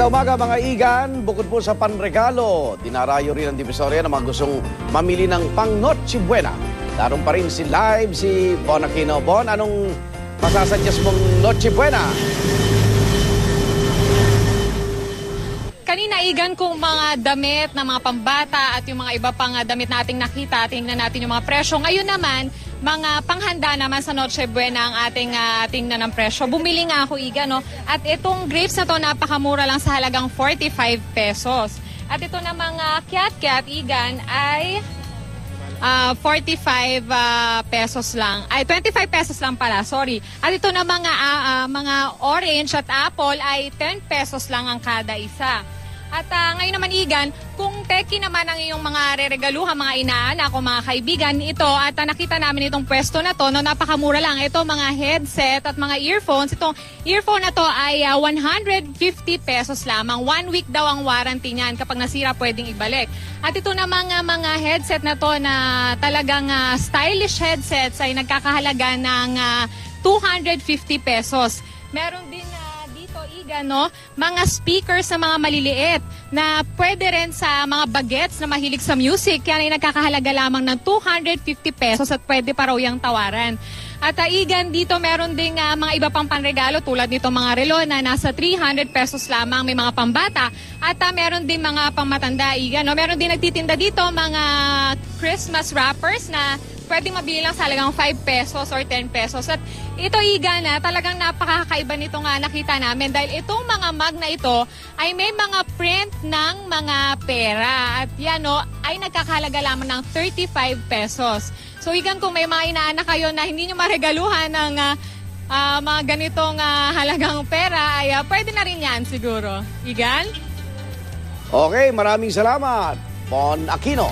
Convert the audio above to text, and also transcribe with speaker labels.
Speaker 1: umaga mga igan, bukod po sa panregalo, dinarayo rin ang Divisoria na mga gustong mamili ng pang Noche Buena. Daron pa rin si live si Bon Aquino. Bon, anong masasuggest mong Noche Buena?
Speaker 2: Kanina igan kung mga damit na mga pambata at yung mga iba pang damit na ating nakita, tingnan natin yung mga presyo. Ngayon naman, mga panghanda naman sa Noche Buena ang ating tingnan ng presyo. Bumili nga ako igan, no? At itong grapes na to napakamura lang sa halagang 45 pesos. At ito na mga kiat-kiat igan ay 45 pesos lang. Ay, 25 pesos lang pala, sorry. At ito na mga orange at apple ay 10 pesos lang ang kada isa. At ngayon naman igan, kung teki naman ang iyong mga reregaluhan, mga inaanak o mga kaibigan, ito at nakita namin itong pwesto na to, no, napakamura lang. Ito mga headset at mga earphones. Itong earphone na to ay 150 pesos lamang. 1 week daw ang warranty niyan. Kapag nasira, pwedeng ibalik. At ito na mga headset na to na talagang stylish headsets ay nagkakahalaga ng 250 pesos. Meron din no? Mga speakers na mga maliliit na pwede rin sa mga bagets na mahilig sa music. Yan ay nagkakahalaga lamang ng 250 pesos at pwede pa raw yung tawaran. At igan dito meron ding mga iba pang panregalo tulad nito mga relo na nasa 300 pesos lamang, may mga pambata. At meron din mga pangmatanda igan. No? Meron din nagtitinda dito mga Christmas wrappers na pwedeng mabili lang sa halagang 5 pesos or 10 pesos. At ito igan talagang napakakaiba nito nga nakita namin dahil itong mga mug na ito ay may mga print ng mga pera. At yan ay nagkakahalaga lamang ng 35 pesos. So igan kung may mga inaanak kayo na hindi nyo maregaluhan ng mga ganitong halagang pera ay pwede na rin yan siguro. Igan?
Speaker 1: Okay, maraming salamat, Bon Aquino.